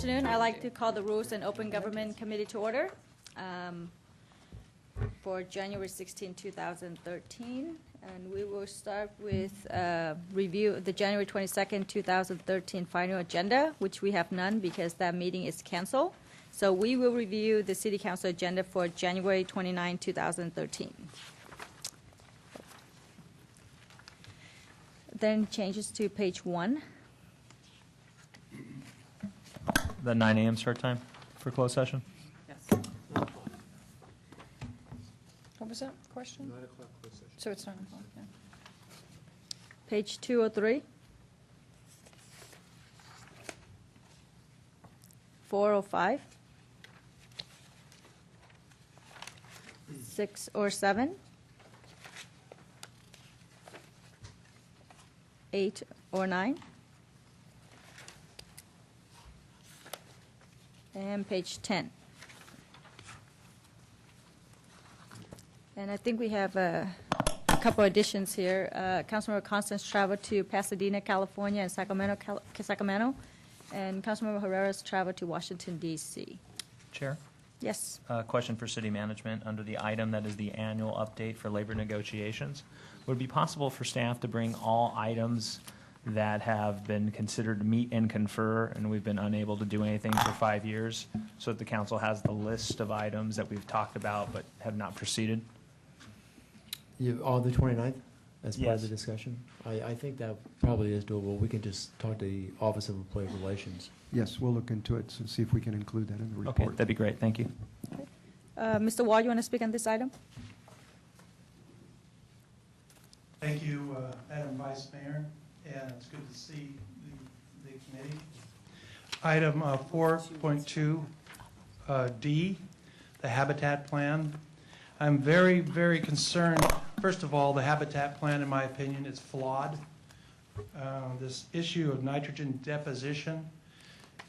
afternoon. I'd like to call the Rules and Open Government Committee to order for January 16, 2013. And we will start with review of the January 22nd, 2013 final agenda, which we have none because that meeting is canceled. So we will review the City Council agenda for January 29, 2013. Then changes to page 1. The 9 a.m. start time for closed session? Yes. What was that question? 9 o'clock closed session. So it's 9 o'clock, yeah. Page 203. 405. 6 or 7. 8 or 9. And page 10. And I think we have a couple additions here. Councilmember Constance traveled to Pasadena, California, and Sacramento, and Councilmember Herrera's traveled to Washington, D.C. Chair? Yes. Question for City Management under the item that is the annual update for labor negotiations. Would it be possible for staff to bring all items that have been considered meet and confer, and we've been unable to do anything for 5 years, so that the council has the list of items that we've talked about but have not proceeded? On the 29th, as part of the Yes. discussion? I think that probably is doable. We can just talk to the Office of Employee Relations. Yes, we'll look into it and see if we can include that in the report. Okay, that'd be great. Thank you. Mr. Wall, you want to speak on this item? Thank you, Madam Vice Mayor, and it's good to see the committee. Item 4.2 D, the Habitat Plan. I'm very, very concerned. First of all, the Habitat Plan, in my opinion, is flawed. This issue of nitrogen deposition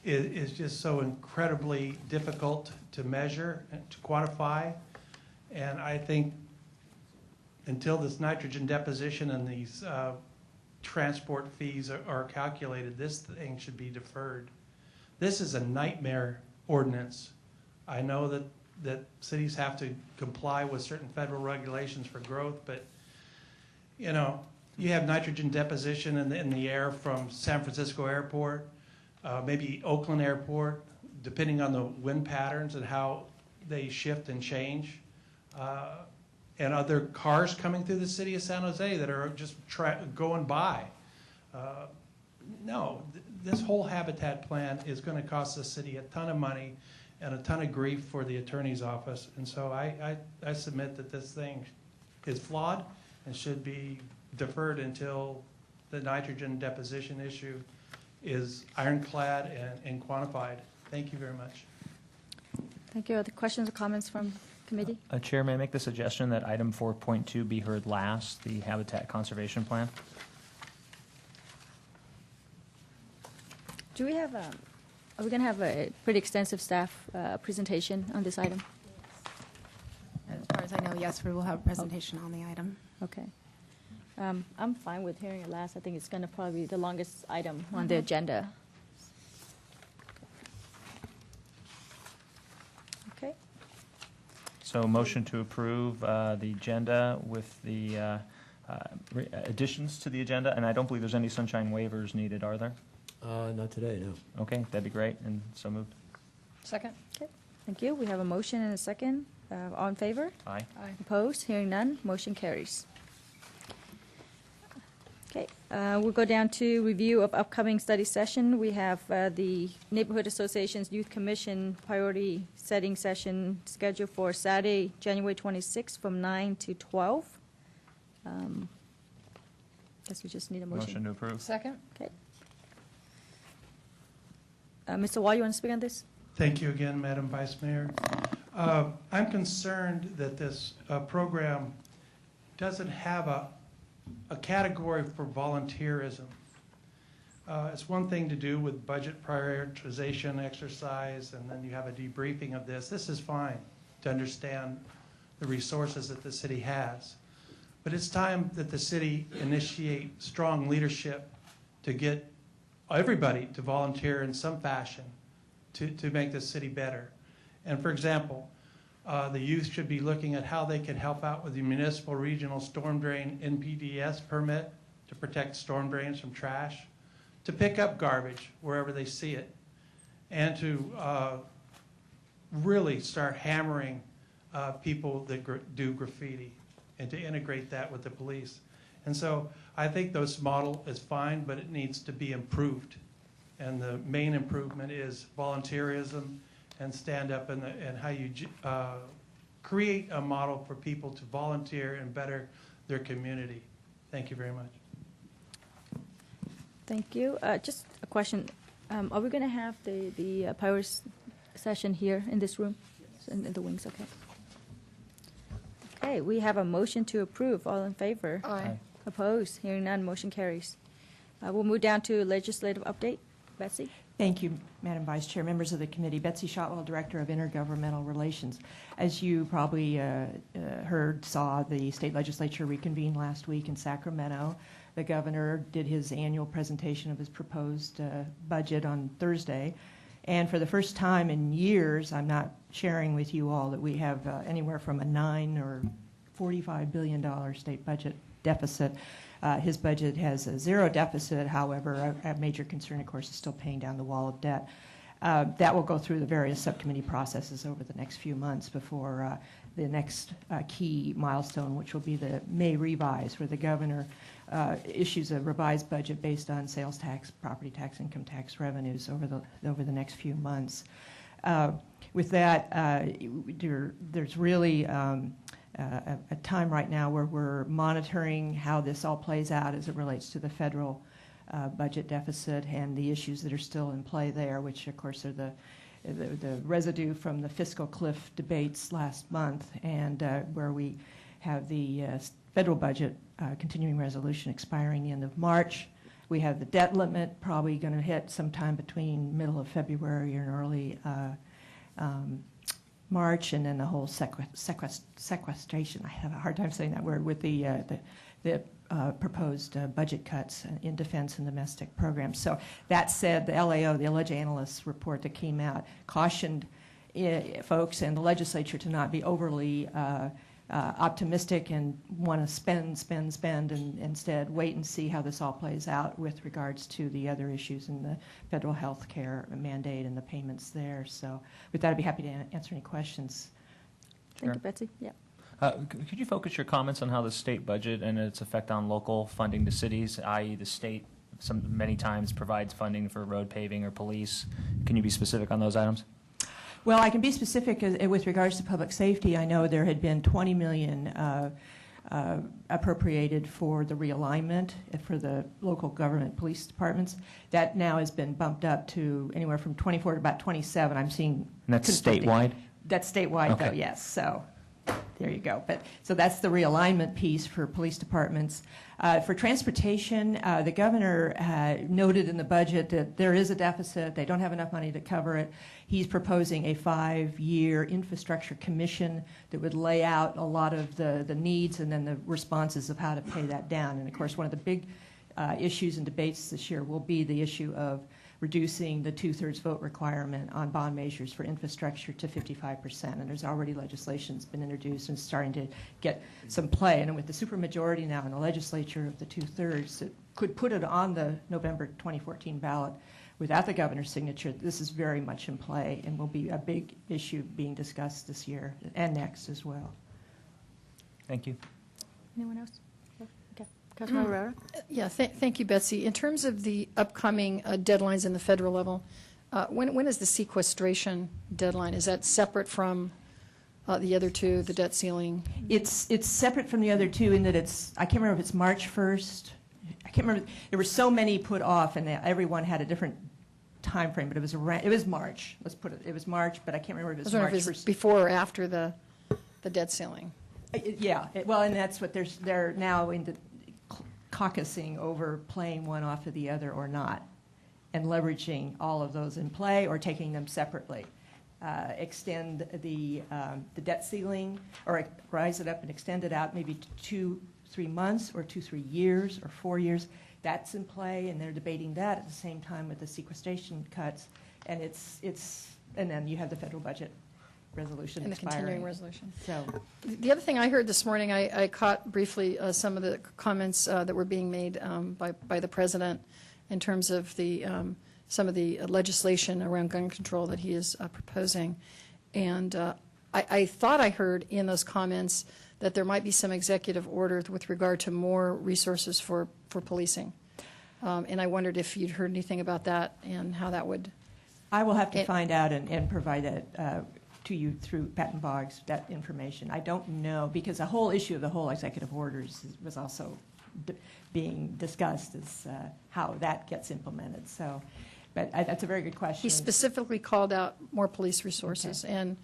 is just so incredibly difficult to measure and to quantify, and I think until this nitrogen deposition and these transport fees are calculated, this thing should be deferred. This is a nightmare ordinance. I know that cities have to comply with certain federal regulations for growth, but you know, you have nitrogen deposition in the air from San Francisco Airport, maybe Oakland Airport, depending on the wind patterns and how they shift and change. And other cars coming through the city of San Jose that are just going by. No, this whole Habitat Plan is going to cost the city a ton of money and a ton of grief for the attorney's office. And so I submit that this thing is flawed and should be deferred until the nitrogen deposition issue is ironclad and quantified. Thank you very much. Thank you. Other questions or comments from committee? Chair, may I make the suggestion that item 4.2 be heard last, the Habitat Conservation Plan? Do we have, are we going to have a pretty extensive staff presentation on this item? As far as I know, yes, we will have a presentation on the item. Okay. I'm fine with hearing it last. I think it's going to probably be the longest item on the agenda. Okay. So motion to approve the agenda with the additions to the agenda, and I don't believe there's any sunshine waivers needed, are there? Not today, no. Okay, that'd be great, and so moved. Second? Okay. Thank you. We have a motion and a second. All in favor? Aye. Aye. Opposed? Hearing none. Motion carries. Okay. We'll go down to review of upcoming study session. We have the Neighborhood Association's Youth Commission priority setting session scheduled for Saturday, January 26th from 9 to 12. Guess we just need a motion. Motion to approve. Second? Okay. Mr. Wall, you want to speak on this? Thank you again, Madam Vice Mayor. I'm concerned that this program doesn't have a category for volunteerism. It's one thing to do with budget prioritization exercise, and then you have a debriefing of this. This is fine to understand the resources that the city has. But it's time that the city initiate strong leadership to get everybody to volunteer in some fashion to make the city better. And for example, the youth should be looking at how they can help out with the municipal regional storm drain NPDES permit to protect storm drains from trash, to pick up garbage wherever they see it, and to really start hammering people that do graffiti and to integrate that with the police. And so I think this model is fine, but it needs to be improved. And the main improvement is volunteerism and stand up and how you create a model for people to volunteer and better their community. Thank you very much. Thank you. Just a question. Are we going to have the powers session here in this room? In the wings, okay. Okay, we have a motion to approve. All in favor? Aye. Opposed? Hearing none, motion carries. We'll move down to legislative update. Betsy? Thank you, Madam Vice Chair, members of the committee. Betsy Shotwell, Director of Intergovernmental Relations. As you probably saw, the state legislature reconvened last week in Sacramento. The governor did his annual presentation of his proposed budget on Thursday. And for the first time in years, I'm not sharing with you all that we have anywhere from a $9 or $45 billion state budget deficit. His budget has a zero deficit. However, a major concern, of course, is still paying down the wall of debt. That will go through the various subcommittee processes over the next few months before the next key milestone, which will be the May revise, where the governor issues a revised budget based on sales tax, property tax, income tax revenues over the next few months. With that, there's really a time right now where we're monitoring how this all plays out as it relates to the federal budget deficit and the issues that are still in play there, which of course are the residue from the fiscal cliff debates last month, and where we have the federal budget continuing resolution expiring the end of March. We have the debt limit probably going to hit sometime between middle of February and early March, and then the whole sequestration, I have a hard time saying that word, with the proposed budget cuts in defense and domestic programs. So that said, the LAO, the Alleged Analysts report that came out, cautioned folks and the legislature to not be overly optimistic and want to spend, and instead wait and see how this all plays out with regards to the other issues in the federal health care mandate and the payments there. So with that, I'd be happy to answer any questions. Thank you, Betsy. Yeah. Could you focus your comments on how the state budget and its effect on local funding to cities, i.e. the state many times provides funding for road paving or police? Can you be specific on those items? Well, I can be specific with regards to public safety. I know there had been $20 million appropriated for the realignment for the local government police departments. That now has been bumped up to anywhere from 24 to about 27. I'm seeing. And that's statewide? That's statewide, okay. Though, yes. So there you go. So that's the realignment piece for police departments. For transportation, the governor noted in the budget that there is a deficit. They don't have enough money to cover it. He's proposing a 5-year infrastructure commission that would lay out a lot of the needs and then the responses of how to pay that down. And of course, one of the big issues and debates this year will be the issue of reducing the 2/3 vote requirement on bond measures for infrastructure to 55%. And there's already legislation that's been introduced and starting to get some play. And with the supermajority now in the legislature of the 2/3, it could put it on the November 2014 ballot without the governor's signature. This is very much in play and will be a big issue being discussed this year and next as well. Thank you. Anyone else? Okay. Councilmember Herrera? Yeah, thank you, Betsy. In terms of the upcoming deadlines in the federal level, when is the sequestration deadline? Is that separate from the other two, the debt ceiling? It's separate from the other two in that I can't remember if it's March 1st. I can't remember. There were so many put off, and everyone had a different time frame, but it was March. Let's put it. It was March, but I can't remember if it was March 1st. Before or after the debt ceiling? Yeah. Well, and that's what they're now in the caucusing over playing one off of the other or not, and leveraging all of those in play or taking them separately. Extend the debt ceiling, or rise it up and extend it out maybe 2-3 months or 2-3 years or 4 years. That's in play, and they're debating that at the same time with the sequestration cuts And and then you have the federal budget resolution And the expiring. continuing resolution. So, The other thing I heard this morning, I caught briefly some of the comments that were being made by the president in terms of some of the legislation around gun control that he is proposing. And I thought I heard in those comments that there might be some executive order with regard to more resources for policing. And I wondered if you'd heard anything about that and how that would... I will have to find out and provide that to you through Pat and Boggs, that information. I don't know, because the whole issue of the whole executive orders was also being discussed as how that gets implemented. So, but that's a very good question. He specifically called out more police resources. Okay. And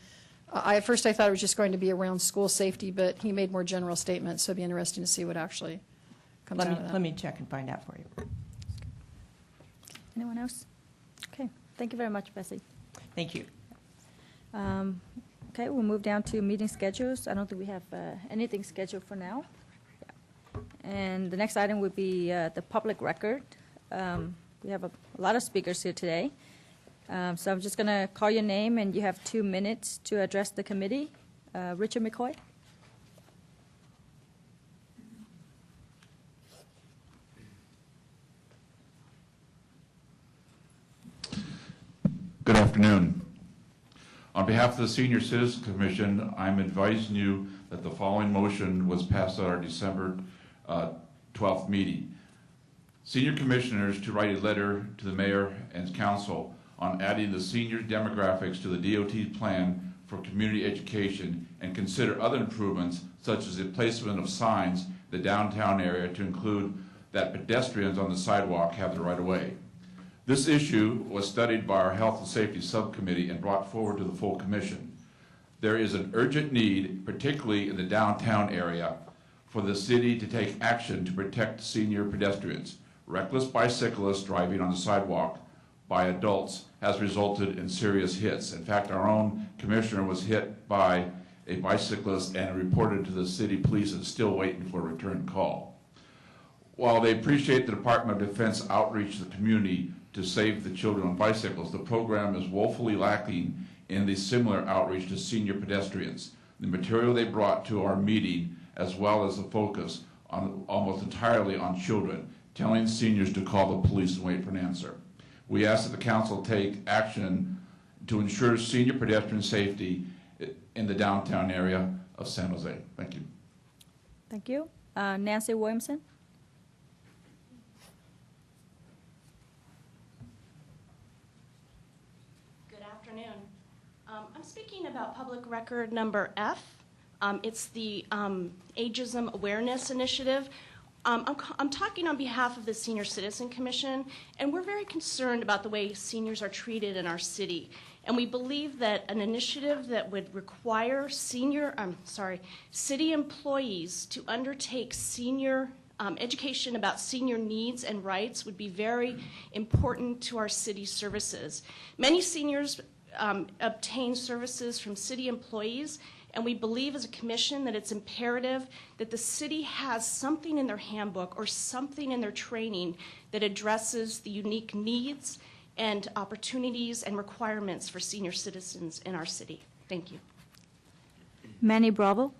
at first I thought it was just going to be around school safety, but he made more general statements, so it'd be interesting to see what actually comes out of that. Let me check and find out for you. Anyone else? Okay. Thank you very much, Bessie. Thank you. Okay, we'll move down to meeting schedules. I don't think we have anything scheduled for now. Yeah. And the next item would be the public record. We have a lot of speakers here today. So I'm just going to call your name, and you have 2 minutes to address the committee. Richard McCoy. Good afternoon. On behalf of the Senior Citizens Commission, I'm advising you that the following motion was passed at our December 12th meeting. Senior Commissioners to write a letter to the Mayor and Council on adding the senior demographics to the DOT plan for community education and consider other improvements such as the placement of signs in the downtown area to include that pedestrians on the sidewalk have the right of way. This issue was studied by our Health and Safety Subcommittee and brought forward to the full Commission. There is an urgent need, particularly in the downtown area, for the city to take action to protect senior pedestrians. Reckless bicyclists driving on the sidewalk by adults has resulted in serious hits. In fact, our own commissioner was hit by a bicyclist and reported to the city police and is still waiting for a return call. While they appreciate the Department of Defense outreach to the community to save the children on bicycles, the program is woefully lacking in the similar outreach to senior pedestrians. The material they brought to our meeting, as well as the focus on almost entirely on children, telling seniors to call the police and wait for an answer. We ask that the council take action to ensure senior pedestrian safety in the downtown area of San Jose. Thank you. Thank you. Nancy Williamson. I'm speaking about public record number F. It's the Ageism Awareness Initiative. I'm talking on behalf of the Senior Citizen Commission, and we're very concerned about the way seniors are treated in our city. And we believe that an initiative that would require city employees to undertake senior education about senior needs and rights would be very important to our city services. Many seniors obtain services from city employees, and we believe as a commission that it's imperative that the city has something in their handbook or something in their training that addresses the unique needs and opportunities and requirements for senior citizens in our city. Thank you. Manny Bravo.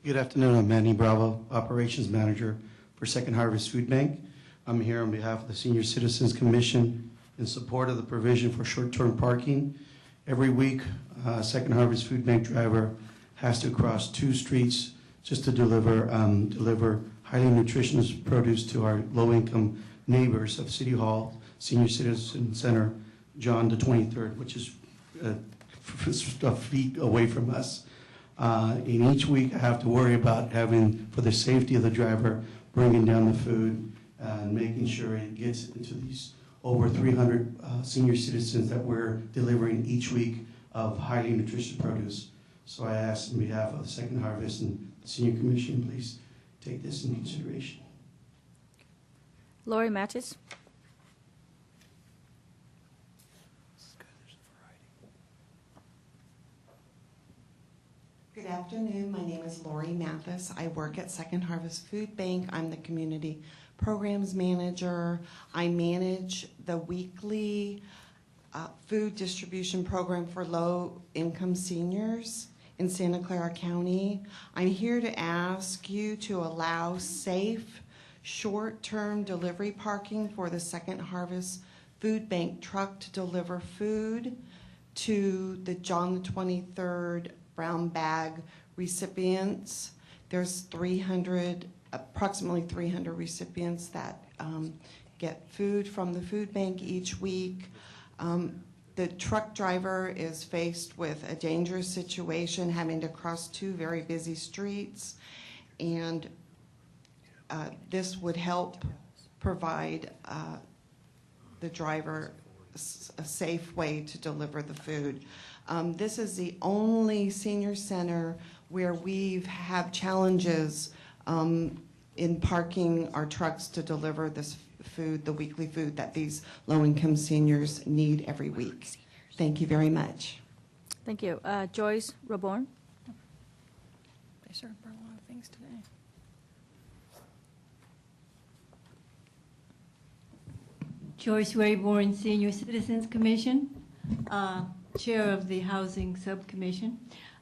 Good afternoon. I'm Manny Bravo, Operations Manager for Second Harvest Food Bank. I'm here on behalf of the Senior Citizens Commission in support of the provision for short-term parking. Every week, Second Harvest Food Bank driver has to cross 2 streets just to deliver highly nutritious produce to our low-income neighbors of City Hall, Senior Citizen Center, John the 23rd, which is a feet away from us. And each week I have to worry about having, for the safety of the driver, bringing down the food and making sure it gets into these over 300 senior citizens that we're delivering each week of highly nutritious produce. So I ask on behalf of the Second Harvest and the Senior Commission, please take this into consideration. Lori Mattis. Good afternoon. My name is Lori Mathis. I work at Second Harvest Food Bank. I'm the Community Programs Manager. I manage the weekly food distribution program for low-income seniors in Santa Clara County. I'm here to ask you to allow safe, short-term delivery parking for the Second Harvest Food Bank truck to deliver food to the John the 23rd brown bag recipients. There's approximately 300 recipients that get food from the food bank each week. The truck driver is faced with a dangerous situation, having to cross two very busy streets, and this would help provide the driver a safe way to deliver the food. This is the only senior center where we have challenges in parking our trucks to deliver this food, the weekly food that these low-income seniors need every week. Thank you very much. Thank you. Joyce Raborn. They serve a lot of things today. Joyce Rayborn, Senior Citizens Commission, Chair of the Housing Subcommittee.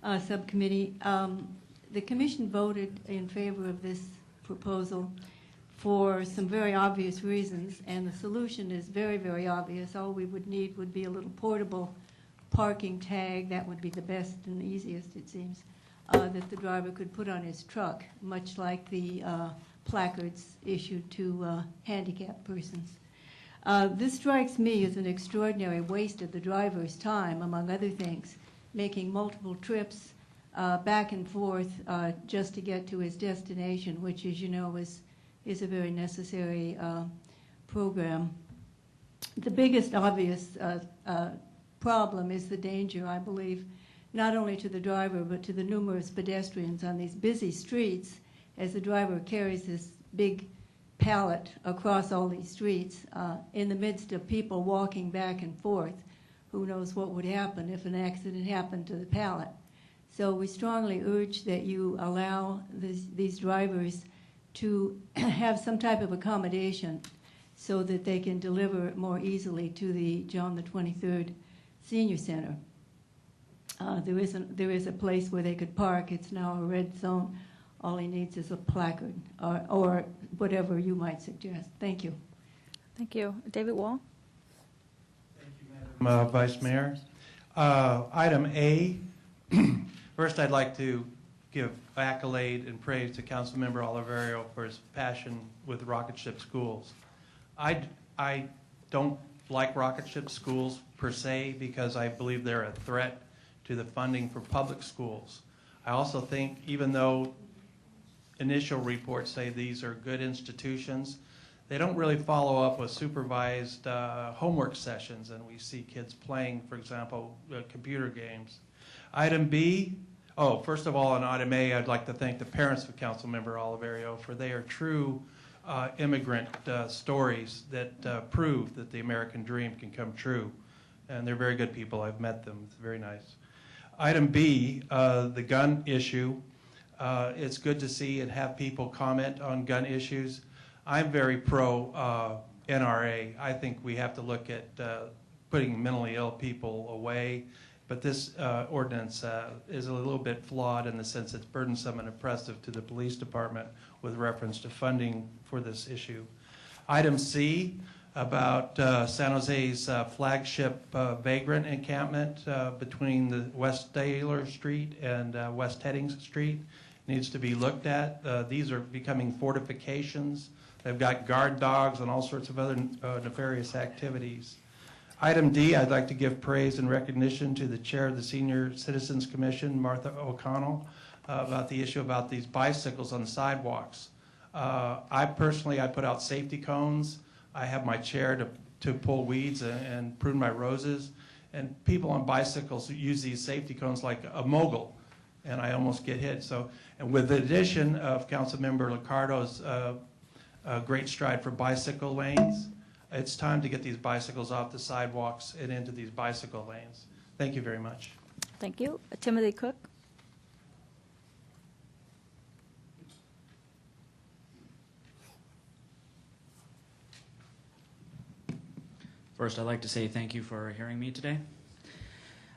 The Commission voted in favor of this proposal for some very obvious reasons, and the solution is very, very obvious. All we would need would be a little portable parking tag. That would be the best and the easiest, it seems, that the driver could put on his truck, much like the placards issued to handicapped persons. This strikes me as an extraordinary waste of the driver's time, among other things, making multiple trips back and forth just to get to his destination, which, as you know, is a very necessary program. The biggest obvious problem is the danger, I believe, not only to the driver but to the numerous pedestrians on these busy streets as the driver carries this big pallet across all these streets in the midst of people walking back and forth. Who knows what would happen if an accident happened to the pallet. So we strongly urge that you allow these drivers to have some type of accommodation so that they can deliver more easily to the John the 23rd Senior Center. There is a place where they could park. It's now a red zone. All he needs is a placard or whatever you might suggest. Thank you. Thank you. David Wall. Thank you, Madam Vice Mayor. Item A. First, I'd like to give accolade and praise to Councilmember Oliverio for his passion with rocket ship schools. I don't like rocket ship schools per se because I believe they're a threat to the funding for public schools. I also think even though initial reports say these are good institutions, they don't really follow up with supervised homework sessions, and we see kids playing, for example, computer games. Item B, first of all, on item A, I'd like to thank the parents of Councilmember Oliverio for they are true immigrant stories that prove that the American dream can come true. And they're very good people. I've met them. It's very nice. Item B, the gun issue. It's good to see and have people comment on gun issues. I'm very pro NRA. I think we have to look at putting mentally ill people away. But this ordinance is a little bit flawed in the sense it's burdensome and oppressive to the police department with reference to funding for this issue. Item C, about San Jose's flagship vagrant encampment between the West Taylor Street and West Headings Street needs to be looked at. These are becoming fortifications. They've got guard dogs and all sorts of other nefarious activities. Item D, I'd like to give praise and recognition to the chair of the Senior Citizens Commission, Marjorie OConnor, about the issue about these bicycles on the sidewalks. I put out safety cones. I have my chair to pull weeds and prune my roses. And people on bicycles use these safety cones like a mogul, and I almost get hit. So, and with the addition of Councilmember Liccardo's great stride for bicycle lanes, it's time to get these bicycles off the sidewalks and into these bicycle lanes. Thank you very much. Thank you. Timothy Cook. First, I'd like to say thank you for hearing me today.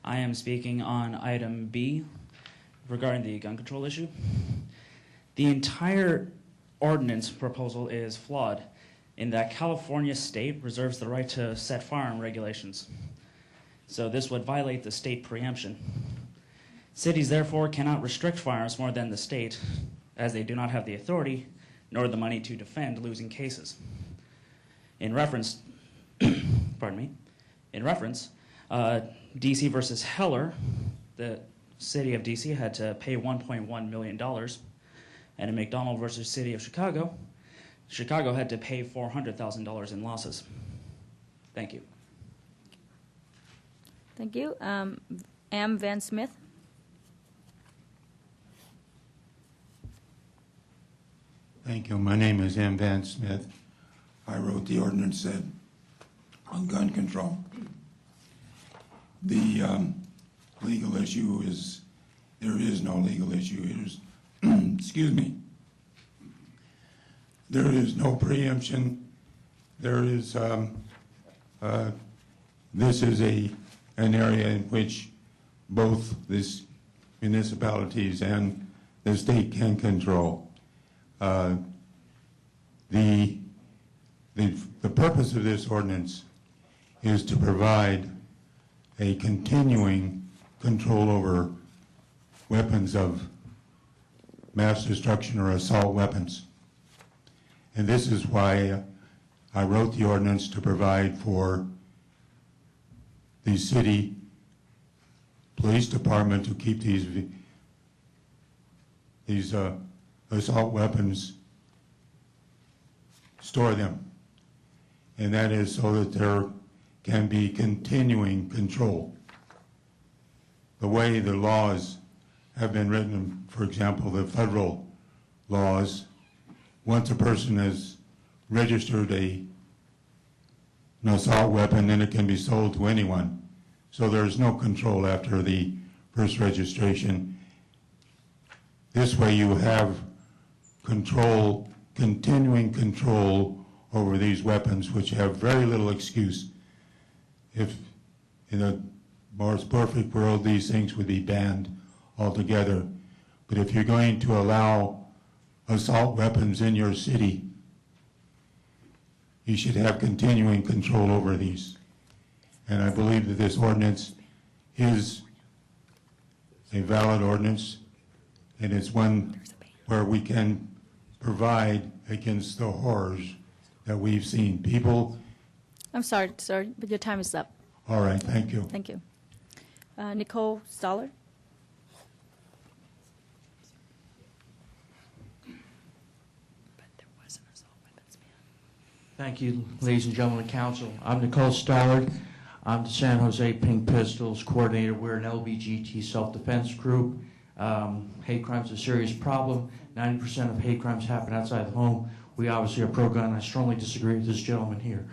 I am speaking on item B regarding the gun control issue. The entire ordinance proposal is flawed in that California state reserves the right to set firearm regulations. So this would violate the state preemption. Cities therefore cannot restrict firearms more than the state, as they do not have the authority nor the money to defend losing cases. In reference, DC versus Heller, the city of DC had to pay $1.1 million, and in McDonald versus City of Chicago, Chicago had to pay $400,000 in losses. Thank you. Thank you. M. Van Smith. Thank you. My name is M. Van Smith. I wrote the ordinance on gun control. The legal issue is, there is no legal issue. It is, excuse me, there is no preemption. There is, this is an area in which both these municipalities and the state can control. The purpose of this ordinance is to provide a continuing control over weapons of mass destruction or assault weapons. And this is why I wrote the ordinance, to provide for the city police department to keep these assault weapons, store them. And that is so that there can be continuing control. The way the laws have been written, for example, the federal laws, once a person has registered an assault weapon, then it can be sold to anyone. So there's no control after the first registration. This way you have control, continuing control over these weapons, which have very little excuse. If in a more perfect world, these things would be banned altogether. But if you're going to allow assault weapons in your city, you should have continuing control over these. And I believe that this ordinance is a valid ordinance, and it's one where we can provide against the horrors that we've seen. People... I'm sorry, sir, but your time is up. All right, thank you. Thank you. Nicole Stoller. Thank you, ladies and gentlemen of council. I'm Nicole Stollard. I'm the San Jose Pink Pistols coordinator. We're an LBGT self-defense group. Hate crime's a serious problem. 90% of hate crimes happen outside the home. We obviously are pro-gun. I strongly disagree with this gentleman here.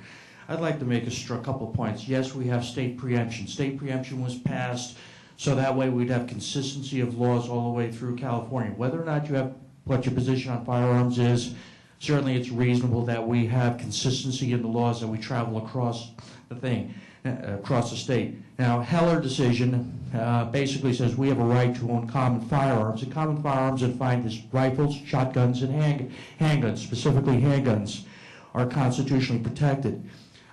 I'd like to make a couple of points. Yes, we have state preemption. State preemption was passed so that way we'd have consistency of laws all the way through California. Whether or not you have what your position on firearms is, certainly it's reasonable that we have consistency in the laws that we travel across the thing, across the state. Now, Heller decision basically says we have a right to own common firearms. And common firearms are defined as rifles, shotguns, and handguns, specifically handguns, are constitutionally protected.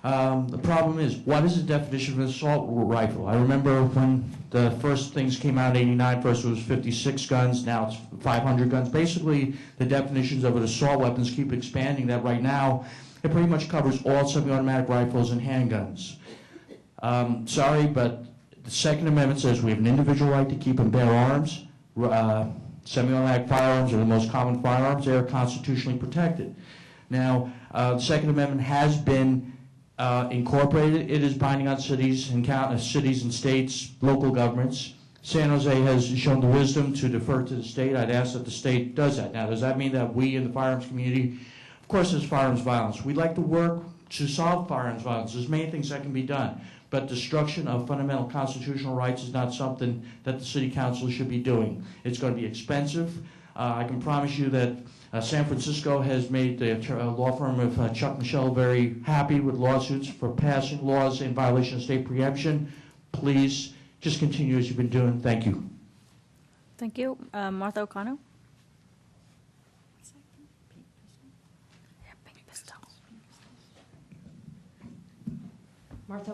The problem is, what is the definition of an assault rifle? I remember when the first things came out in '89, first it was 56 guns, now it's 500 guns. Basically, the definitions of an assault weapons keep expanding that right now. It pretty much covers all semi-automatic rifles and handguns. Sorry, but the Second Amendment says we have an individual right to keep and bear arms. Semi-automatic firearms are the most common firearms. They are constitutionally protected. Now, the Second Amendment has been incorporated. It is binding on cities and states, local governments. San Jose has shown the wisdom to defer to the state. I'd ask that the state does that. Now, does that mean that we in the firearms community, of course there's firearms violence. We'd like to work to solve firearms violence. There's many things that can be done. But destruction of fundamental constitutional rights is not something that the city council should be doing. It's going to be expensive. I can promise you that San Francisco has made the law firm of Chuck Michelle very happy with lawsuits for passing laws in violation of state preemption. Please just continue as you've been doing. Thank you. Thank you. Martha O'Connor? Martha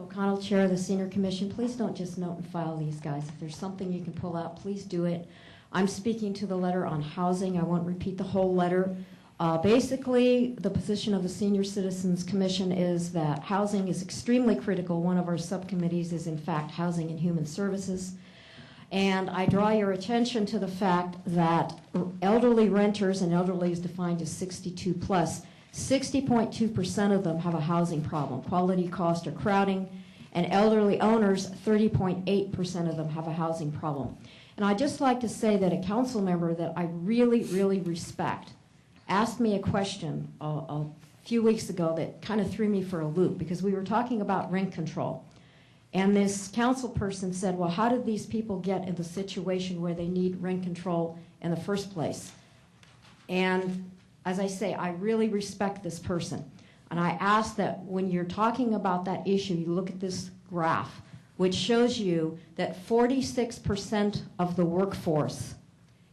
O'Connell, Chair of the Senior Commission. Please don't just note and file these, guys. If there's something you can pull out, please do it. I'm speaking to the letter on housing. I won't repeat the whole letter. Basically, the position of the Senior Citizens Commission is that housing is extremely critical. One of our subcommittees is, in fact, Housing and Human Services. And I draw your attention to the fact that elderly renters, and elderly is defined as 62 plus, 60.2% of them have a housing problem. Quality, cost, or crowding. And elderly owners, 30.8% of them have a housing problem. And I'd just like to say that a council member that I really, really respect asked me a question a few weeks ago that kind of threw me for a loop, because we were talking about rent control. And this council person said, well, how did these people get in the situation where they need rent control in the first place? And as I say, I really respect this person. And I ask that when you're talking about that issue, you look at this graph, which shows you that 46% of the workforce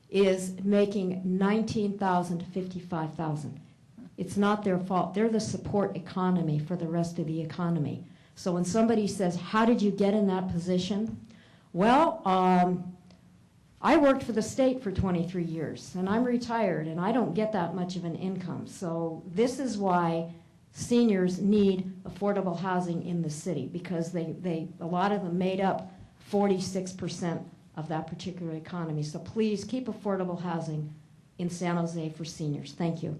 is making $19,000 to $55,000. It's not their fault. They're the support economy for the rest of the economy. So when somebody says, how did you get in that position? Well, I worked for the state for 23 years, and I'm retired, and I don't get that much of an income. So this is why seniors need affordable housing in the city, because a lot of them made up 46% of that particular economy. So please keep affordable housing in San Jose for seniors. Thank you.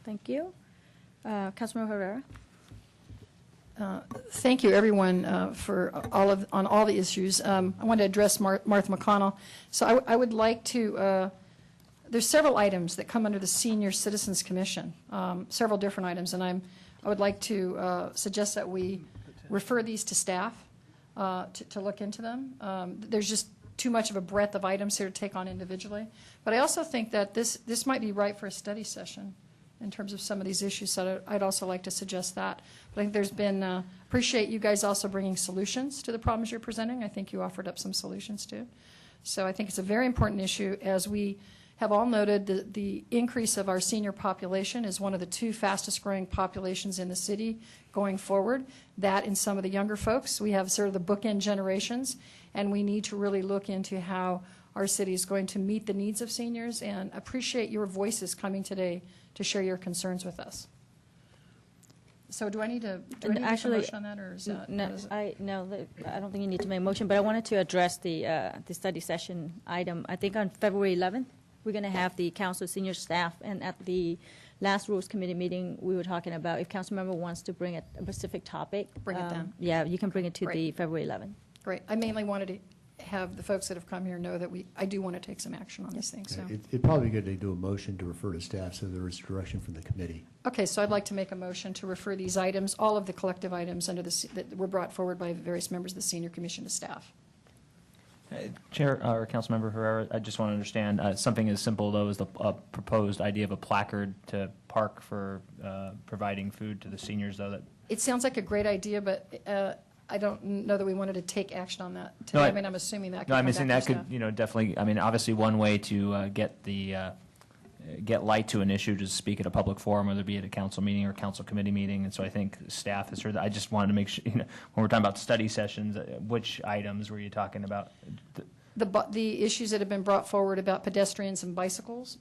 Thank you. Councilmember Herrera? Thank you, everyone, for on all the issues. I want to address Martha McConnell. So I would like to. There's several items that come under the Senior Citizens Commission, several different items, and I would like to suggest that we refer these to staff to look into them. There's just too much of a breadth of items here to take on individually. But I also think that this might be right for a study session in terms of some of these issues, so I'd also like to suggest that. But I think there's been, appreciate you guys also bringing solutions to the problems you're presenting. I think you offered up some solutions too. So I think it's a very important issue. As we have all noted, the increase of our senior population is one of the two fastest growing populations in the city going forward. That and some of the younger folks, we have sort of the bookend generations, and we need to really look into how our city is going to meet the needs of seniors, and appreciate your voices coming today to share your concerns with us. So do I need to make a motion on that, or is that? No, I don't think you need to make a motion, but I wanted to address the study session item. I think on February 11th, we're going to have the council senior staff, and at the last Rules Committee meeting, we were talking about if council member wants to bring a specific topic. Bring it down. Yeah, you can bring it to Great. the February 11th. Great. I mainly wanted to have the folks that have come here know that I do want to take some action on these things. So. It'd probably be good to do a motion to refer to staff so there is direction from the committee. Okay, so I'd like to make a motion to refer these items, all of the collective items that were brought forward by various members of the Senior Commission to staff. Chair or Councilmember Herrera, I just want to understand something as simple though as the proposed idea of a placard to park for providing food to the seniors, though. That it sounds like a great idea, but I don't know that we wanted to take action on that today. I mean, I'm assuming that. No, I'm assuming that staff. could, definitely. I mean, obviously, one way to get light to an issue to speak at a public forum, whether it be at a council meeting or council committee meeting. And so I think staff has heard that. I just wanted to make sure, when we're talking about study sessions, which items were you talking about? The issues that have been brought forward about pedestrians and bicyclists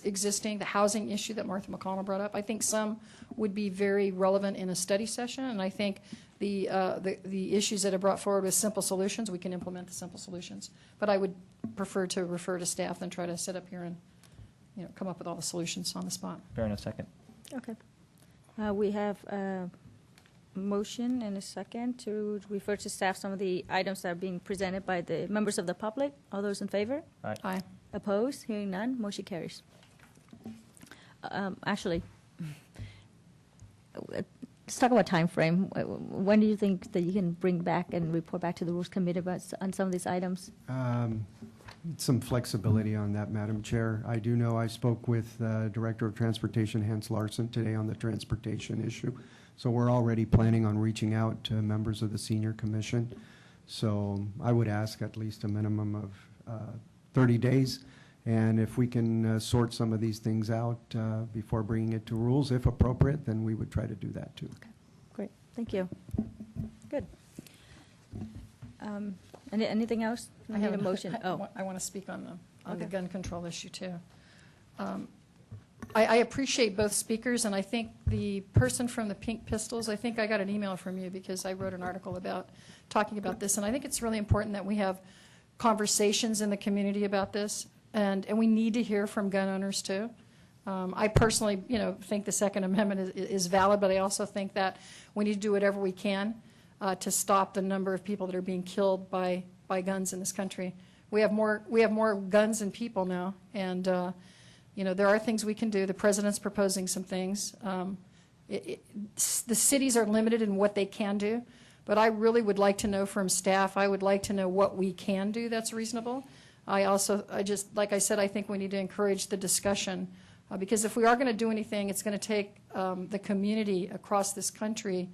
existing, the housing issue that Martha McConnell brought up, I think some would be very relevant in a study session, and I think the issues that are brought forward with simple solutions, we can implement the simple solutions. But I would prefer to refer to staff than try to sit up here and come up with all the solutions on the spot. Fair enough. Second. Okay. We have a motion and a second to refer to staff some of the items that are being presented by the members of the public. All those in favor? Aye. Aye. Opposed? Hearing none, motion carries. Actually, let's talk about time frame. When do you think that you can bring back and report back to the Rules Committee on some of these items? some flexibility on that, Madam Chair. I do know I spoke with Director of Transportation Hans Larson today on the transportation issue. So we're already planning on reaching out to members of the Senior Commission. So I would ask at least a minimum of 30 days. And if we can sort some of these things out before bringing it to rules, if appropriate, then we would try to do that too. Okay, great. Thank you. Good. Anything else? I need a motion. I want to speak on the gun control issue too. I appreciate both speakers, and I think the person from the Pink Pistols, I think I got an email from you because I wrote an article about talking about this, and I think it's really important that we have conversations in the community about this, and we need to hear from gun owners too. I personally, think the Second Amendment is valid, but I also think that we need to do whatever we can to stop the number of people that are being killed by guns in this country. We have more guns than people now, and there are things we can do. The president's proposing some things. The cities are limited in what they can do, but I really would like to know from staff. I would like to know what we can do that's reasonable. Like I said, I think we need to encourage the discussion because if we are going to do anything, it's going to take the community across this country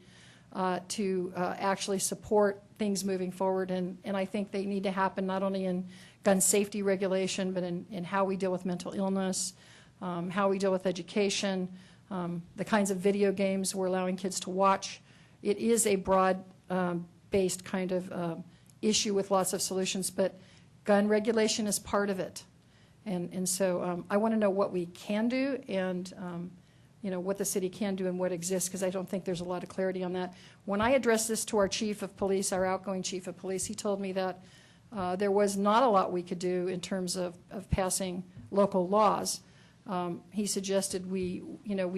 to actually support things moving forward, and I think they need to happen not only in gun safety regulation, but in how we deal with mental illness, how we deal with education, the kinds of video games we're allowing kids to watch. It is a broad-based kind of issue with lots of solutions, but gun regulation is part of it. And so I want to know what we can do and what the city can do and what exists, because I don't think there's a lot of clarity on that. When I addressed this to our chief of police, our outgoing chief of police, he told me that there was not a lot we could do in terms of passing local laws. He suggested we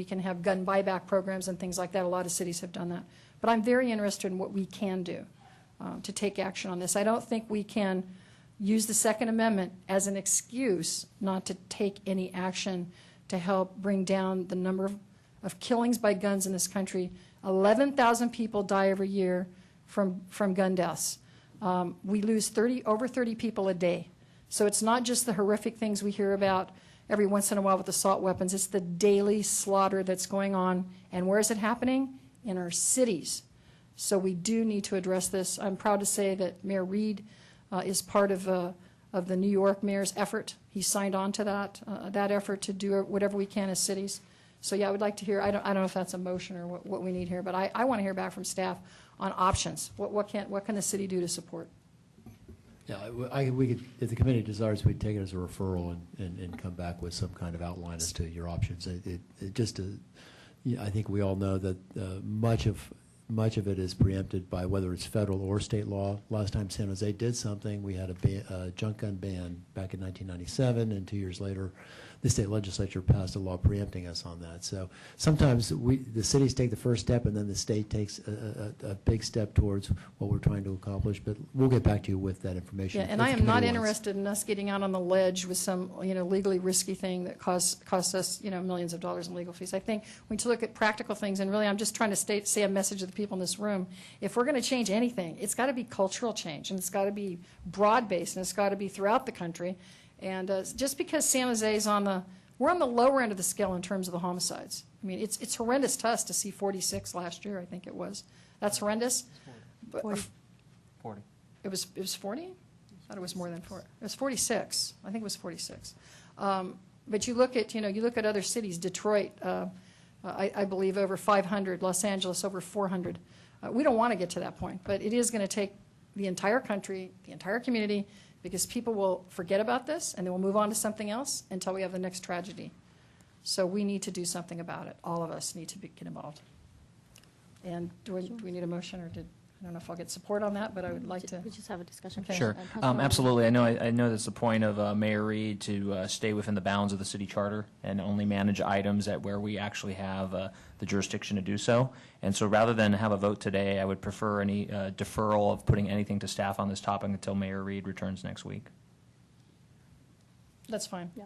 can have gun buyback programs and things like that. A lot of cities have done that. But I'm very interested in what we can do to take action on this. I don't think we can use the Second Amendment as an excuse not to take any action to help bring down the number of killings by guns in this country. 11,000 people die every year from gun deaths. We lose over 30 people a day. So it's not just the horrific things we hear about every once in a while with assault weapons. It's the daily slaughter that's going on. And where is it happening? In our cities. So we do need to address this. I'm proud to say that Mayor Reed is part of the New York mayor's effort. He signed on to that effort to do whatever we can as cities. So yeah, I would like to hear, I don't know if that's a motion or what we need here, but I want to hear back from staff on options. What can the city do to support? Yeah, we could, if the committee desires, we'd take it as a referral and come back with some kind of outline as to your options. I think we all know that much of it is preempted by whether it's federal or state law. Last time San Jose did something, we had a junk gun ban back in 1997, and 2 years later, the state legislature passed a law preempting us on that. So sometimes the cities take the first step, and then the state takes a big step towards what we're trying to accomplish. But we'll get back to you with that information. Yeah, and I am not interested in us getting out on the ledge with some legally risky thing that costs us millions of dollars in legal fees. I think we need to look at practical things, and really I'm just trying to say a message to the people in this room. If we're going to change anything, it's got to be cultural change, and it's got to be broad-based, and it's got to be throughout the country. And just because San Jose is we're on the lower end of the scale in terms of the homicides. I mean, it's horrendous to us to see 46 last year, I think it was. That's horrendous. 40. It was 40? I thought it was more than 40. It was 46. I think it was 46. But you look at other cities. Detroit, I believe over 500. Los Angeles over 400. We don't want to get to that point, but it is going to take the entire country, the entire community, because people will forget about this and they will move on to something else until we have the next tragedy. So we need to do something about it. All of us need to get involved. And do we need a motion, or I don't know if I'll get support on that, but I would like to. We just have a discussion. Okay. Sure. Absolutely. I know that's the point of Mayor Reed to stay within the bounds of the city charter and only manage items where we actually have the jurisdiction to do so. And so rather than have a vote today, I would prefer any deferral of putting anything to staff on this topic until Mayor Reed returns next week. That's fine. Yeah.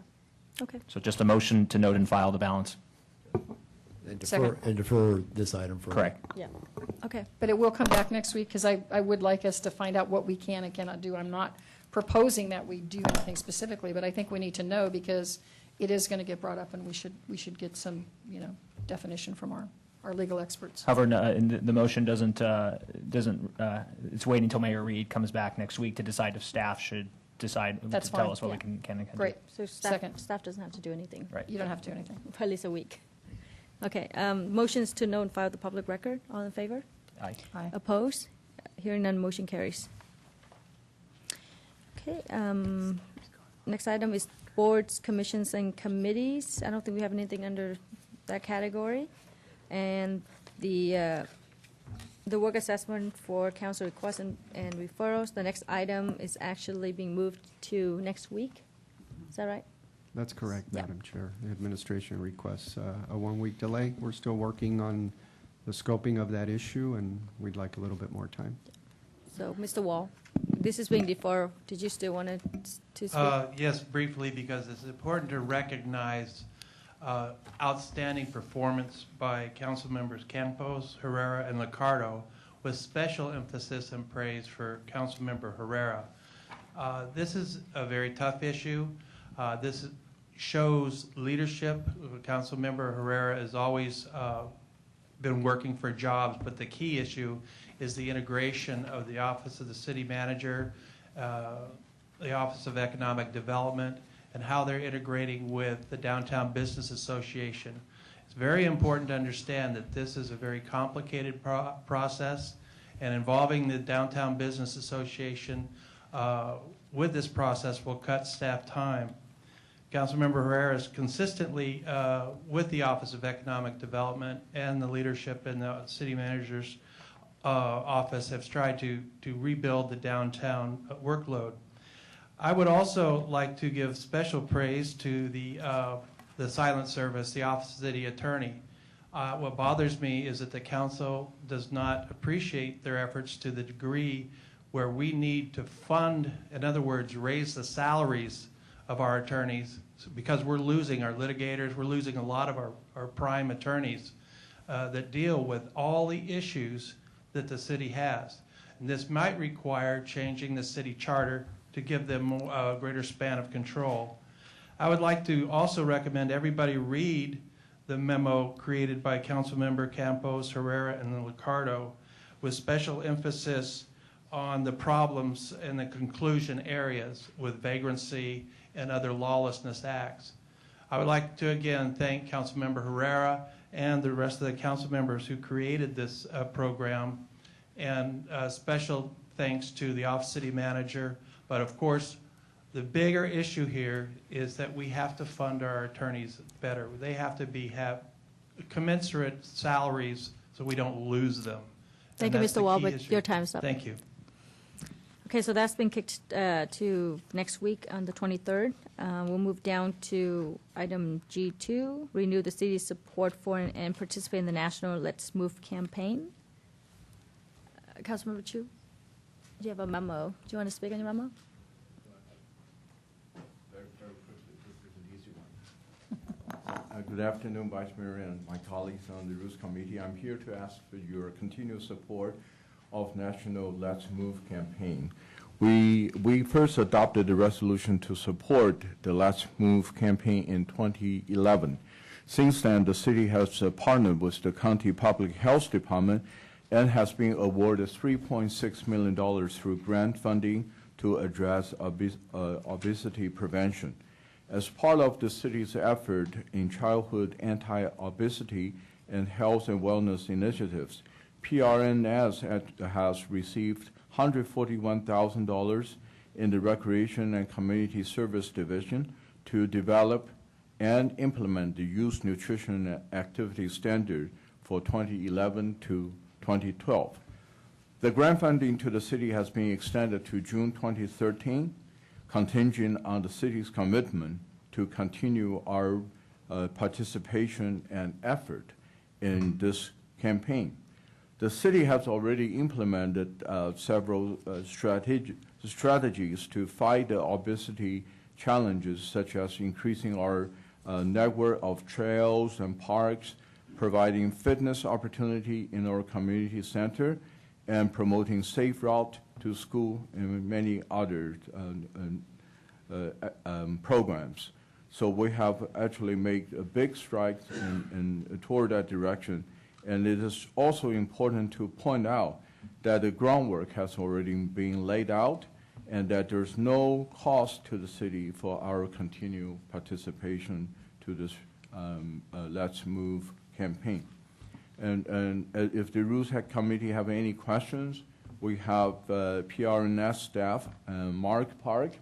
Okay. So just a motion to note and file the balance. And defer this item for. Correct. Yeah. Okay. But it will come back next week, because I would like us to find out what we can and cannot do. I'm not proposing that we do anything specifically, but I think we need to know because it is going to get brought up, and we should get some, definition from our legal experts. However, and the motion doesn't, it's waiting until Mayor Reed comes back next week to decide if staff should decide That's to tell fine, us what yeah. we can and can't do. Great. So staff Second. doesn't have to do anything. Right. You don't have to do anything. For at least a week. Okay, motions to know and file the public record. All in favor? Aye. Aye. Opposed? Hearing none, motion carries. Okay, next item is boards, commissions, and committees. I don't think we have anything under that category. And the work assessment for council requests and referrals, the next item is actually being moved to next week. Is that right? That's correct, Yeah. Madam Chair. The administration requests a one-week delay. We're still working on the scoping of that issue, and we'd like a little bit more time. So, Mr. Wall, this is being deferred. Did you still want to speak? Yes, briefly, because it's important to recognize outstanding performance by council members Campos, Herrera, and Liccardo, with special emphasis and praise for council member Herrera. This is a very tough issue. This shows leadership. Council member Herrera has always been working for jobs, but the key issue is the integration of the Office of the City Manager, the Office of Economic Development, and how they're integrating with the Downtown Business Association. It's very important to understand that this is a very complicated process, and involving the Downtown Business Association with this process will cut staff time. Councilmember Herrera is consistently with the Office of Economic Development and the leadership in the City Manager's office have tried to rebuild the downtown workload. I would also like to give special praise to the Silent Service, the Office of the City Attorney. What bothers me is that the council does not appreciate their efforts to the degree where we need to fund, in other words, raise the salaries of our attorneys, because we're losing our litigators, we're losing a lot of our prime attorneys that deal with all the issues that the city has. And this might require changing the city charter to give them a greater span of control. I would like to also recommend everybody read the memo created by Councilmember Campos, Herrera, and Liccardo, with special emphasis on the problems in the conclusion areas with vagrancy and other lawlessness acts. I would like to again thank Councilmember Herrera and the rest of the council members who created this program, and special thanks to the Office City Manager. But of course, the bigger issue here is that we have to fund our attorneys better. They have to have commensurate salaries so we don't lose them. Thank you, Mr. Wall, but your time's up. Thank you. Okay, so that's been kicked to next week on the 23rd. We'll move down to item G2, renew the city's support for and participate in the national Let's Move campaign. Councilmember Chu, do you have a memo? Do you want to speak on your memo? Very quickly, this is an easy one. Good afternoon, Vice Mayor and my colleagues on the Rules Committee. I'm here to ask for your continued support of National Let's Move campaign. We first adopted the resolution to support the Let's Move campaign in 2011. Since then, the city has partnered with the County Public Health Department and has been awarded $3.6 million through grant funding to address obesity prevention. As part of the city's effort in childhood anti-obesity and health and wellness initiatives, PRNS has received $141,000 in the Recreation and Community Service Division to develop and implement the Youth Nutrition Activity Standard for 2011 to 2012. The grant funding to the city has been extended to June 2013, contingent on the city's commitment to continue our participation and effort in this campaign. The city has already implemented several strategies to fight the obesity challenges, such as increasing our network of trails and parks, providing fitness opportunity in our community center, and promoting safe route to school and many other programs. So we have actually made a big stride toward that direction. And it is also important to point out that the groundwork has already been laid out and that there's no cost to the city for our continued participation to this Let's Move campaign. And if the Rules Committee have any questions, we have PRNS staff, Mark Park,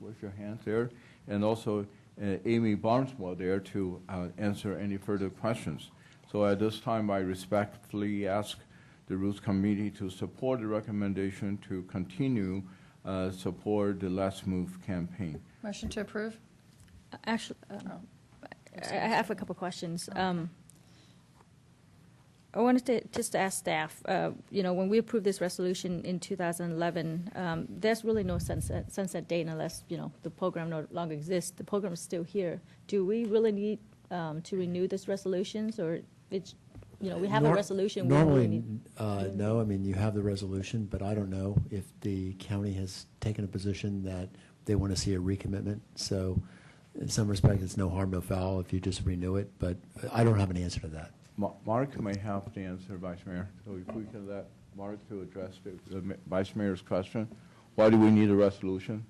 with your hand there, and also Amy Barnesmore there to answer any further questions. So at this time, I respectfully ask the Rules Committee to support the recommendation to continue support the Let's Move campaign. Motion to approve? Actually, I have a couple questions. I wanted to just ask staff, when we approved this resolution in 2011, there's really no sunset date unless, the program no longer exists. The program is still here. Do we really need to renew this resolutions, or it's, we have a resolution? Normally, no. I mean, you have the resolution, but I don't know if the county has taken a position that they want to see a recommitment. So in some respects, it's no harm, no foul if you just renew it, but I don't have an answer to that. Mark may have the answer, Vice Mayor. So if we can let Mark to address the Vice Mayor's question. Why do we need a resolution?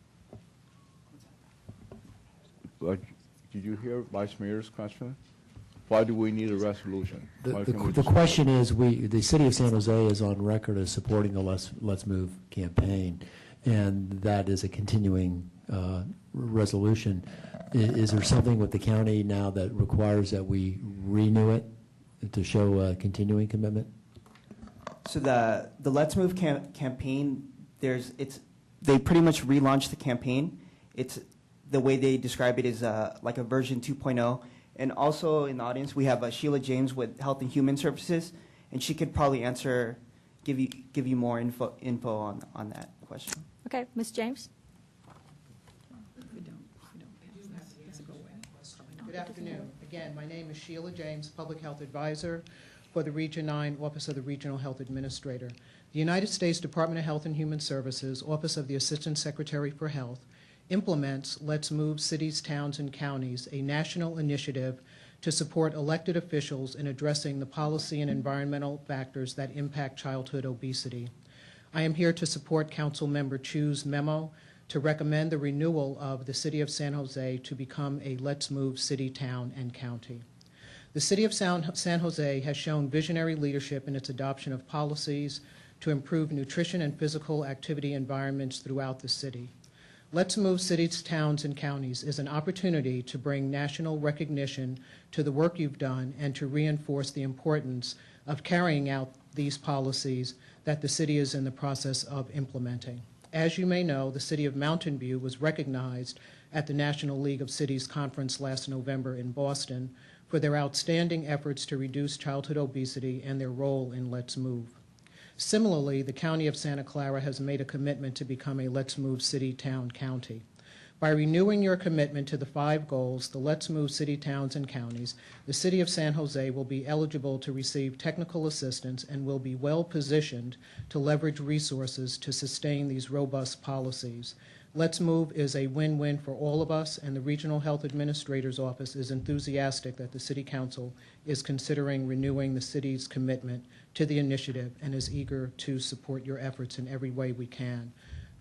Did you hear Vice Mayor's question? Why do we need a resolution? The question is, the City of San Jose is on record as supporting the Let's Move campaign, and that is a continuing resolution. Is there something with the county now that requires that we renew it to show a continuing commitment? So the Let's Move campaign, they pretty much relaunched the campaign. It's the way they describe it is like a version 2.0. And also in the audience we have Sheila James with Health and Human Services, and she could probably give you more info on that question. Okay, Ms. James. Good afternoon. Again, my name is Sheila James, Public Health Advisor for the Region 9 Office of the Regional Health Administrator. The United States Department of Health and Human Services, Office of the Assistant Secretary for Health, implements Let's Move Cities, Towns, and Counties, a national initiative to support elected officials in addressing the policy and environmental factors that impact childhood obesity. I am here to support Council Member Chu's memo to recommend the renewal of the City of San Jose to become a Let's Move City, Town, and County. The City of San Jose has shown visionary leadership in its adoption of policies to improve nutrition and physical activity environments throughout the city. Let's Move Cities, Towns, and Counties is an opportunity to bring national recognition to the work you've done and to reinforce the importance of carrying out these policies that the city is in the process of implementing. As you may know, the City of Mountain View was recognized at the National League of Cities Conference last November in Boston for their outstanding efforts to reduce childhood obesity and their role in Let's Move. Similarly, the County of Santa Clara has made a commitment to become a Let's Move City, Town, County. By renewing your commitment to the 5 goals, the Let's Move City, Towns, and Counties, the City of San Jose will be eligible to receive technical assistance and will be well positioned to leverage resources to sustain these robust policies. Let's Move is a win-win for all of us, and the Regional Health Administrator's Office is enthusiastic that the City Council is considering renewing the city's commitment to the initiative and is eager to support your efforts in every way we can.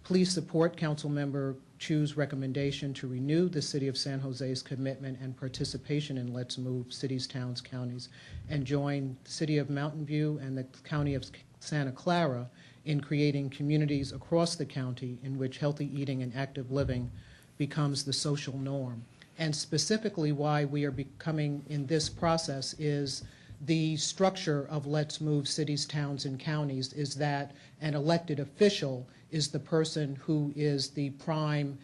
Please support Councilmember Chu's recommendation to renew the City of San Jose's commitment and participation in Let's Move Cities, Towns, Counties, and join the City of Mountain View and the County of Santa Clara in creating communities across the county in which healthy eating and active living becomes the social norm. And specifically why we are becoming in this process is the structure of Let's Move Cities, Towns, and Counties is that an elected official is the person who is the prime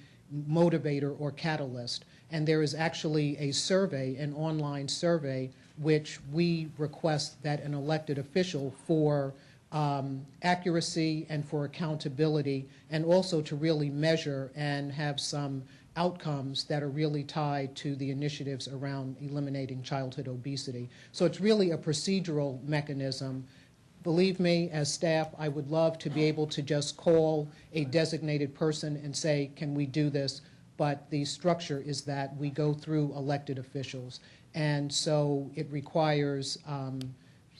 motivator or catalyst. And there is actually a survey, an online survey, which we request that an elected official for accuracy and for accountability, and also to really measure and have some outcomes that are really tied to the initiatives around eliminating childhood obesity. So it's really a procedural mechanism believe me, as staff, I would love to be able to just call a designated person and say, can we do this? But the structure is that we go through elected officials. And so it requires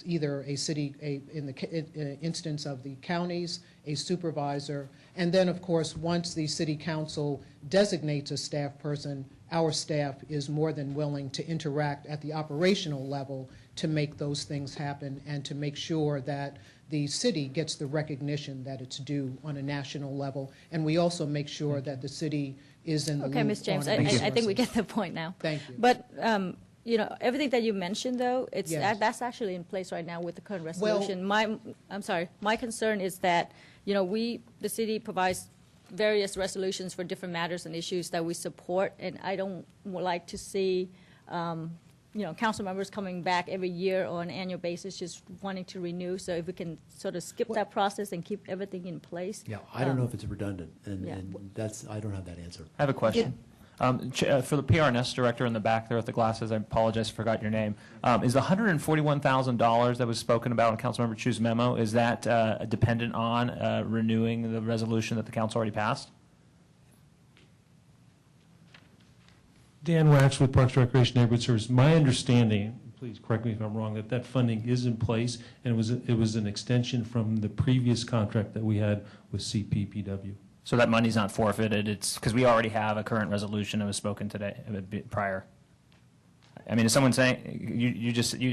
either a city, in the instance of the counties, a supervisor, and then, of course, once the city council designates a staff person, our staff is more than willing to interact at the operational level to make those things happen and to make sure that the city gets the recognition that it's due on a national level. And we also make sure that the city is in the loop. Okay, Ms. James, I think we get the point now. Thank you. But, you know, everything that you mentioned, though, Yes. that's actually in place right now with the current resolution. My concern is that, you know, the city provides various resolutions for different matters and issues that we support, and I don't like to see, you know, council members coming back every year on an annual basis just wanting to renew. So if we can sort of skip that process and keep everything in place. Yeah, I don't know if it's redundant, and that's, I don't have that answer. I have a question. For the PRNS director in the back there with the glasses, I apologize, I forgot your name. Is the $141,000 that was spoken about in Councilmember Chu's memo, is that dependent on renewing the resolution that the council already passed? Dan Wax with Parks and Recreation Neighborhood Service. My understanding, please correct me if I'm wrong, that funding is in place, and it was an extension from the previous contract that we had with CPPW. So that money's not forfeited, it's because we already have a current resolution that was spoken today, prior. I mean, is someone saying,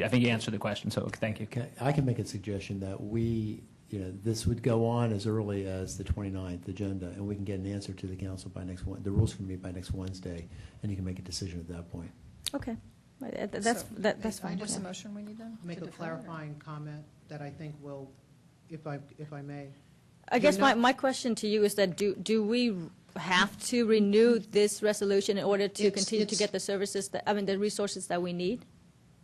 I think you answered the question, so thank you. Okay, I can make a suggestion that this would go on as early as the 29th agenda, and we can get an answer to the council by next Wednesday. The rules can meet by next Wednesday, and you can make a decision at that point. Okay, that's fine. What's the motion we need then? Make a clarifying comment that I think will, if I may. I guess my question to you is that do we have to renew this resolution in order to continue to get the services the resources that we need?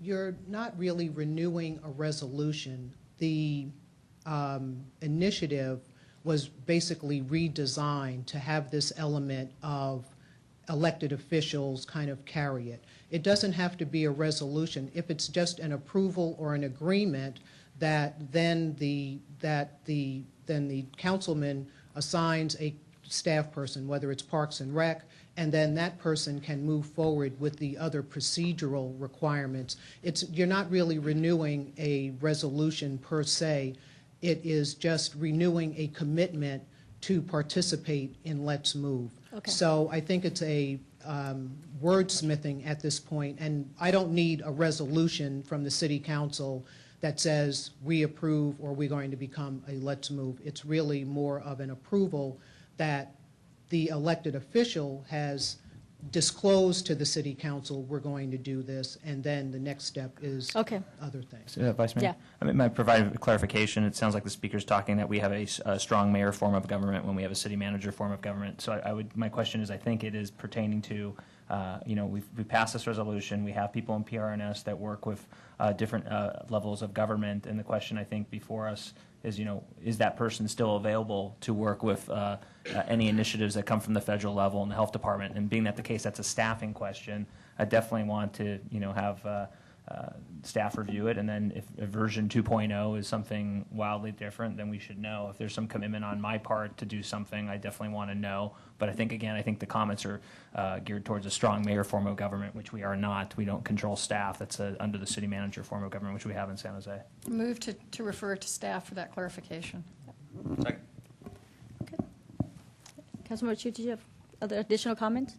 You're not really renewing a resolution. The initiative was basically redesigned to have this element of elected officials kind of carry it. It doesn't have to be a resolution. If it's just an approval or an agreement, that then the councilman assigns a staff person, whether it's Parks and Rec, and then that person can move forward with the other procedural requirements. You're not really renewing a resolution per se. It is just renewing a commitment to participate in Let's Move. Okay. So I think it's a wordsmithing at this point, and I don't need a resolution from the City Council that says we approve or we're going to become a Let's Move. It's really more of an approval that the elected official has disclosed to the City Council we're going to do this, and then the next step is other things. Vice Mayor? Yeah. I mean, might provide a clarification. It sounds like the speaker's talking that we have a strong mayor form of government when we have a city manager form of government. So my question is, I think it is pertaining to, we passed this resolution. We have people in PRNS that work with different levels of government, and the question I think before us is, is that person still available to work with any initiatives that come from the federal level and the health department? And being that the case, that's a staffing question. I definitely want to, have staff review it, and then if version 2.0 is something wildly different, then we should know. If there's some commitment on my part to do something, I definitely want to know. But I think the comments are geared towards a strong mayor form of government, which we are not. We don't control staff. That's under the city manager form of government, which we have in San Jose. Move to refer to staff for that clarification. Second. Okay. Councilmember Chu, did you have other additional comments?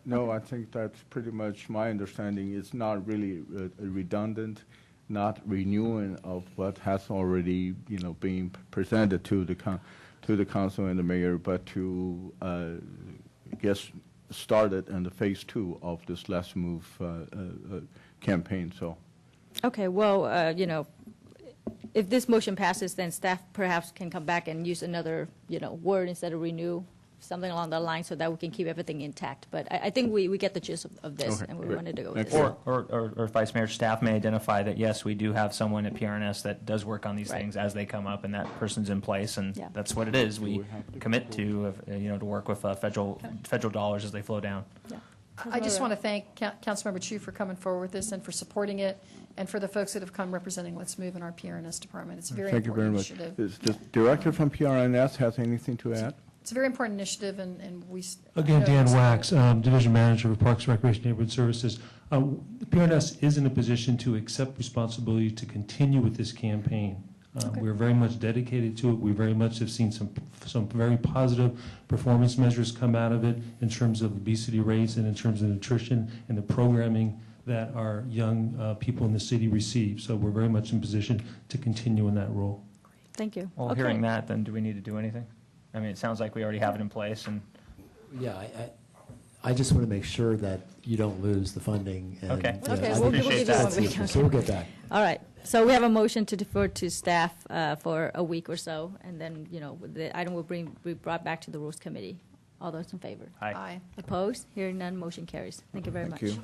No, I think that's pretty much my understanding. It's not really redundant, not renewing of what has already, being presented to the council and the mayor, but to get started in the phase 2 of this Let's Move campaign. So. Okay. Well, if this motion passes, then staff perhaps can come back and use another, word instead of renew. Something along that line so that we can keep everything intact. But I think we get the gist of this, and we wanted to go with this. Or Vice Mayor, staff may identify that, yes, we do have someone at PRNS that does work on these things as they come up, and that person's in place, and that's what it is. We commit to, to work with federal dollars as they flow down. Yeah. I just want to thank Councilmember Chu for coming forward with this and for supporting it, and for the folks that have come representing Let's Move in our PRNS department. It's a very Thank you very important much. initiative. Is the director from PRNS has anything to add? It's a very important initiative, and we... Again, Dan Wax, Division Manager of Parks, Recreation, Neighborhood Services. The PRNS is in a position to accept responsibility to continue with this campaign. We're very much dedicated to it. We very much have seen some very positive performance measures come out of it in terms of obesity rates and in terms of nutrition and the programming that our young people in the city receive. So we're very much in position to continue in that role. Thank you. Well, hearing that, then do we need to do anything? I mean, it sounds like we already have it in place, and Yeah, I just want to make sure that you don't lose the funding. And, Okay. Okay, I we'll think give you that's 1 week. the- So we'll get back. All right. So we have a motion to defer to staff for a week or so, and then, the item will be brought back to the Rules Committee. All those in favor? Aye. Opposed? Hearing none, motion carries. Thank you very much. Thank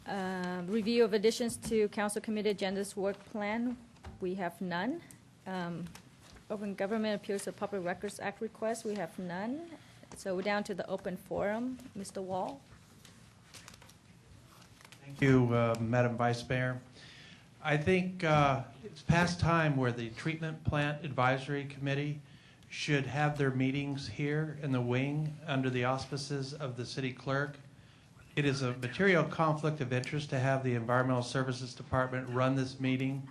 you. Review of additions to Council Committee Agendas Work Plan. We have none. Open Government Appeals of Public Records Act request, we have none. So we're down to the open forum. Mr. Wall? Thank you, Madam Vice Mayor. I think it's past time where the Treatment Plant Advisory Committee should have their meetings here in the wing under the auspices of the city clerk. It is a material conflict of interest to have the Environmental Services Department run this meeting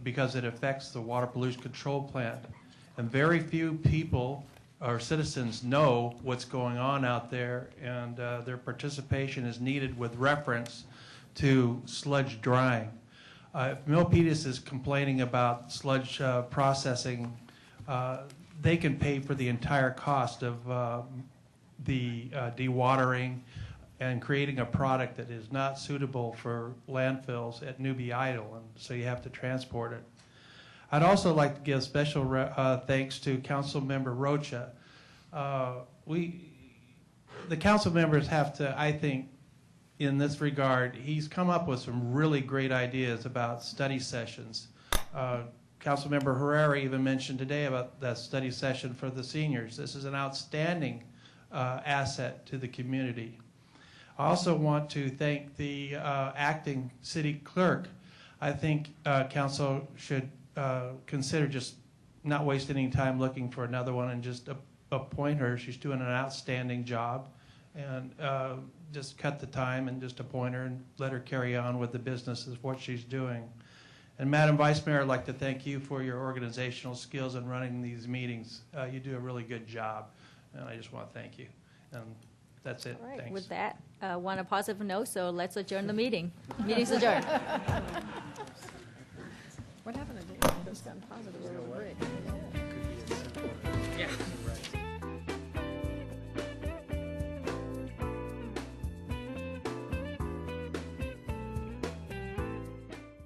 because it affects the water pollution control plant. And very few people or citizens know what's going on out there, and their participation is needed with reference to sludge drying. If Milpitas is complaining about sludge processing, they can pay for the entire cost of the dewatering and creating a product that is not suitable for landfills at Newbie Idle, and so you have to transport it. I'd also like to give special thanks to Council Member Rocha. The council members have to, I think, in this regard, he's come up with some really great ideas about study sessions. Councilmember Herrera even mentioned today about that study session for the seniors. This is an outstanding asset to the community. I also want to thank the acting city clerk. I think council should consider just not wasting any time looking for another one and just appoint her. She's doing an outstanding job, and just cut the time and just appoint her and let her carry on with the business of what she's doing. And Madam Vice Mayor, I'd like to thank you for your organizational skills in running these meetings. You do a really good job, and I just want to thank you. And that's it. All right, Thanks. with that, want a positive note, so let's adjourn the meeting. Meeting's adjourned. What happened to Dave? It's gotten positive over the break.